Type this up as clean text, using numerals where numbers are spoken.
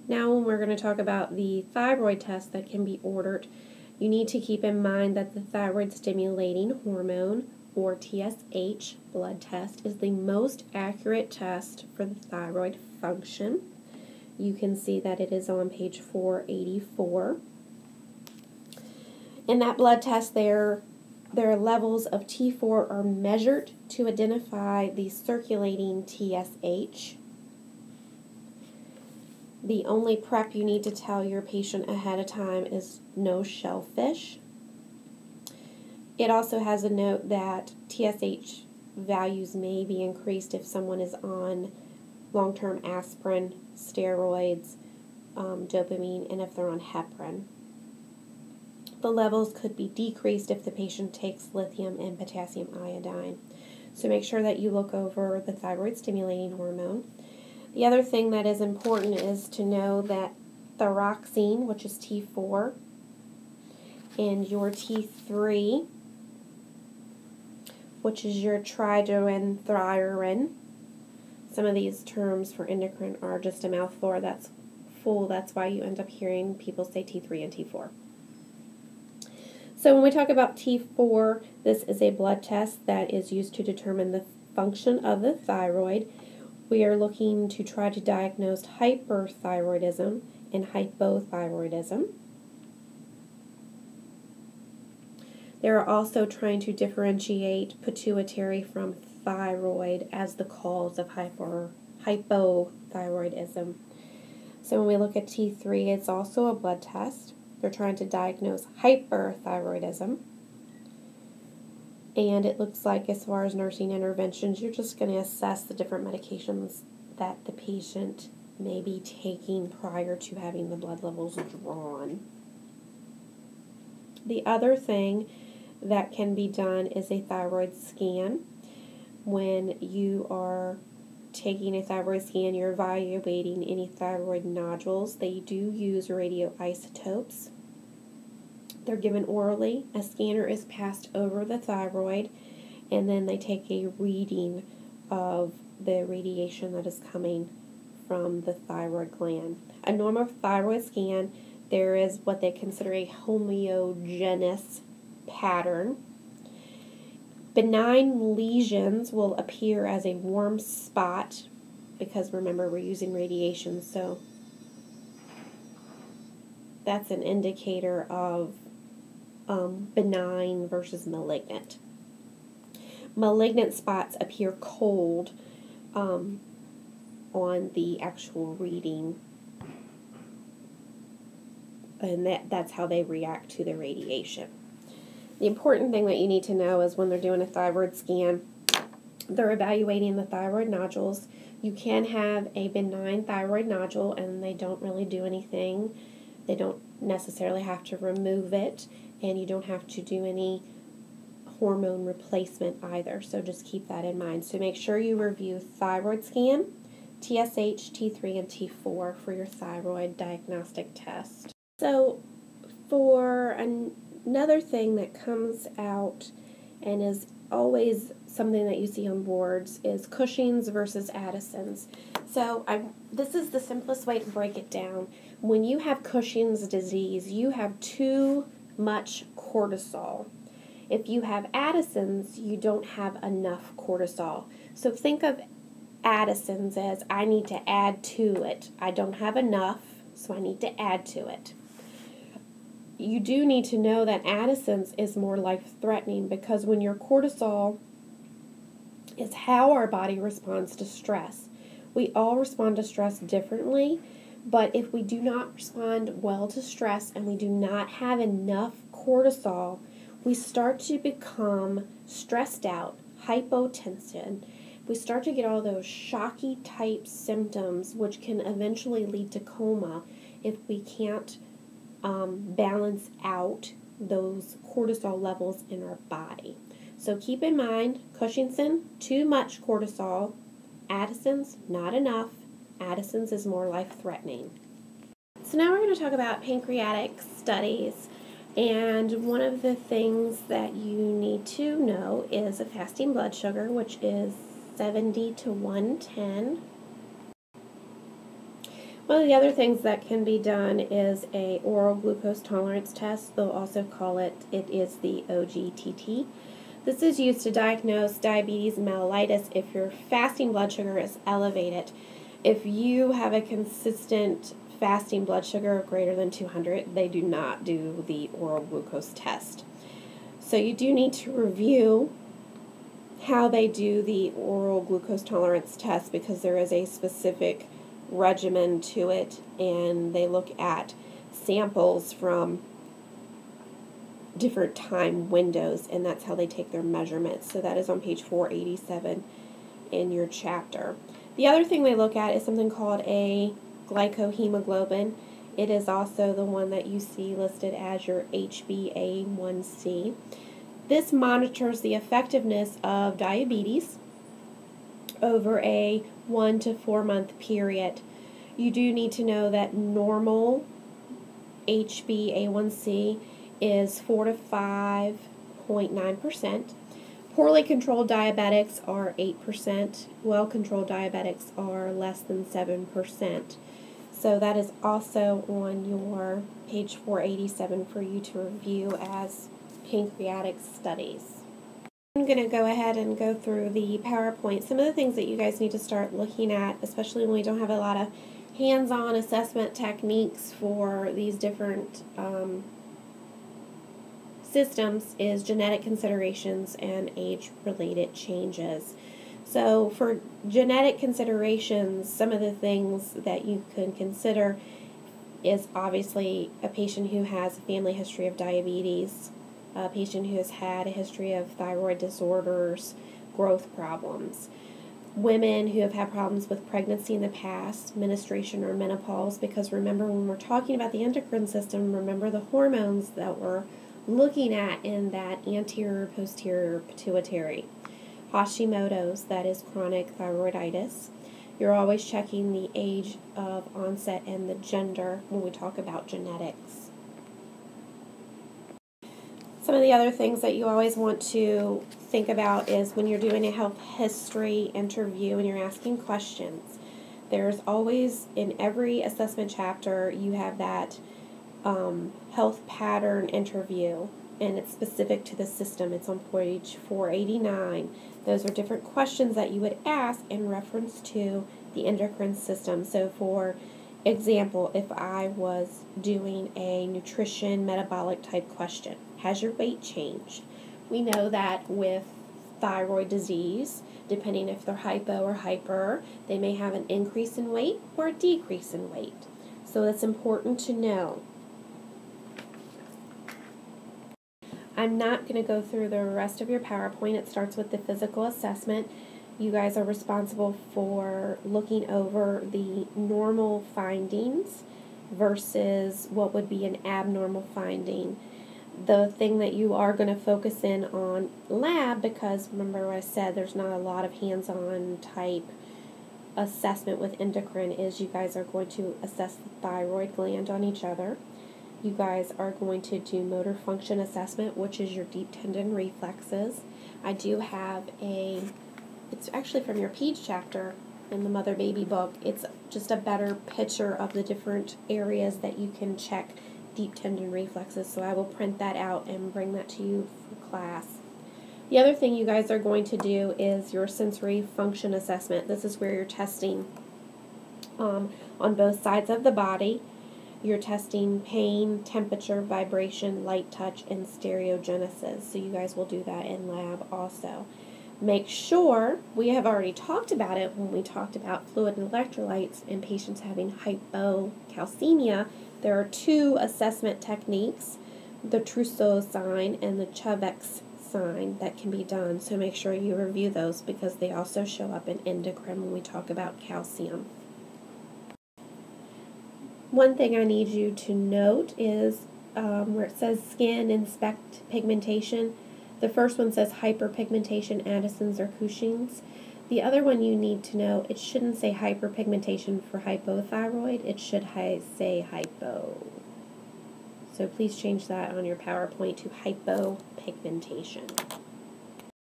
Now when we're going to talk about the thyroid test that can be ordered, you need to keep in mind that the thyroid stimulating hormone, or TSH, blood test is the most accurate test for the thyroid function. You can see that it is on page 484. In that blood test, their levels of T4 are measured to identify the circulating TSH. The only prep you need to tell your patient ahead of time is no shellfish. It also has a note that TSH values may be increased if someone is on long-term aspirin, steroids, dopamine, and if they're on heparin. The levels could be decreased if the patient takes lithium and potassium iodine. So make sure that you look over the thyroid stimulating hormone. The other thing that is important is to know that thyroxine, which is T4, and your T3, which is your tridoanthririn. Some of these terms for endocrine are just a mouthful. That's why you end up hearing people say T3 and T4. So when we talk about T4, this is a blood test that is used to determine the function of the thyroid. We are looking to try to diagnose hyperthyroidism and hypothyroidism. They're also trying to differentiate pituitary from thyroid as the cause of hypothyroidism. So when we look at T3, it's also a blood test. They're trying to diagnose hyperthyroidism. And it looks like as far as nursing interventions, you're just going to assess the different medications that the patient may be taking prior to having the blood levels drawn. The other thing that can be done is a thyroid scan. When you are taking a thyroid scan, you're evaluating any thyroid nodules. They do use radioisotopes. They're given orally. A scanner is passed over the thyroid, and then they take a reading of the radiation that is coming from the thyroid gland. A normal thyroid scan, there is what they consider a homogeneous pattern. Benign lesions will appear as a warm spot because remember we're using radiation, so that's an indicator of benign versus malignant. Malignant spots appear cold on the actual reading, and that's how they react to the radiation. The important thing that you need to know is when they're doing a thyroid scan, they're evaluating the thyroid nodules. You can have a benign thyroid nodule and they don't really do anything. They don't necessarily have to remove it, and you don't have to do any hormone replacement either. So just keep that in mind. So make sure you review thyroid scan, TSH, T3, and T4 for your thyroid diagnostic test. So for another thing that comes out and is always something that you see on boards is Cushing's versus Addison's. So this is the simplest way to break it down. When you have Cushing's disease, you have too much cortisol. If you have Addison's, you don't have enough cortisol. So think of Addison's as I need to add to it. I don't have enough, so I need to add to it. You do need to know that Addison's is more life-threatening because when your cortisol is how our body responds to stress. We all respond to stress differently, but if we do not respond well to stress and we do not have enough cortisol, we start to become stressed out, hypotension. We start to get all those shocky type symptoms, which can eventually lead to coma if we can't balance out those cortisol levels in our body. So keep in mind, Cushing's, too much cortisol. Addison's, not enough. Addison's is more life-threatening. So now we're going to talk about pancreatic studies. And one of the things that you need to know is a fasting blood sugar, which is 70 to 110. One of the other things that can be done is a oral glucose tolerance test. They'll also call it is the OGTT. This is used to diagnose diabetes mellitus if your fasting blood sugar is elevated. If you have a consistent fasting blood sugar of greater than 200, they do not do the oral glucose test. So you do need to review how they do the oral glucose tolerance test, because there is a specific regimen to it, and they look at samples from different time windows, and that's how they take their measurements. So that is on page 487 in your chapter. The other thing they look at is something called a glycohemoglobin. It is also the one that you see listed as your HbA1c. This monitors the effectiveness of diabetes over a 1 to 4 month period. You do need to know that normal HbA1c is 4 to 5.9%. Poorly controlled diabetics are 8%. Well-controlled diabetics are less than 7%. So that is also on your page 487 for you to review as pancreatic studies. I'm going to go ahead and go through the PowerPoint. Some of the things that you guys need to start looking at, especially when we don't have a lot of hands-on assessment techniques for these different systems, is genetic considerations and age-related changes. So for genetic considerations, some of the things that you can consider is obviously a patient who has a family history of diabetes, a patient who has had a history of thyroid disorders, growth problems, women who have had problems with pregnancy in the past, menstruation or menopause, because remember, when we're talking about the endocrine system, remember the hormones that we're looking at in that anterior posterior pituitary. Hashimoto's, that is chronic thyroiditis. You're always checking the age of onset and the gender when we talk about genetics. Some of the other things that you always want to think about is when you're doing a health history interview and you're asking questions, there's always, in every assessment chapter, you have that health pattern interview, and it's specific to the system. It's on page 489. Those are different questions that you would ask in reference to the endocrine system. So for example, if I was doing a nutrition metabolic type question, has your weight changed? We know that with thyroid disease, depending if they're hypo or hyper, they may have an increase in weight or a decrease in weight. So it's important to know. I'm not going to go through the rest of your PowerPoint. It starts with the physical assessment. You guys are responsible for looking over the normal findings versus what would be an abnormal finding. The thing that you are going to focus in on lab, because remember what I said, there's not a lot of hands-on type assessment with endocrine, is you guys are going to assess the thyroid gland on each other. You guys are going to do motor function assessment, which is your deep tendon reflexes. I do have it's actually from your PEDS chapter in the mother-baby book. It's just a better picture of the different areas that you can check deep tendon reflexes, so I will print that out and bring that to you for class. The other thing you guys are going to do is your sensory function assessment. This is where you're testing on both sides of the body. You're testing pain, temperature, vibration, light touch, and stereogenesis. So you guys will do that in lab also. Make sure, we have already talked about it when we talked about fluid and electrolytes in patients having hypocalcemia. There are two assessment techniques, the Trousseau sign and the Chevek's sign, that can be done. So make sure you review those, because they also show up in endocrine when we talk about calcium. One thing I need you to note is where it says skin inspect pigmentation. The first one says hyperpigmentation, Addison's or Cushing's. The other one you need to know, it shouldn't say hyperpigmentation for hypothyroid. It should say hypo. So please change that on your PowerPoint to hypopigmentation.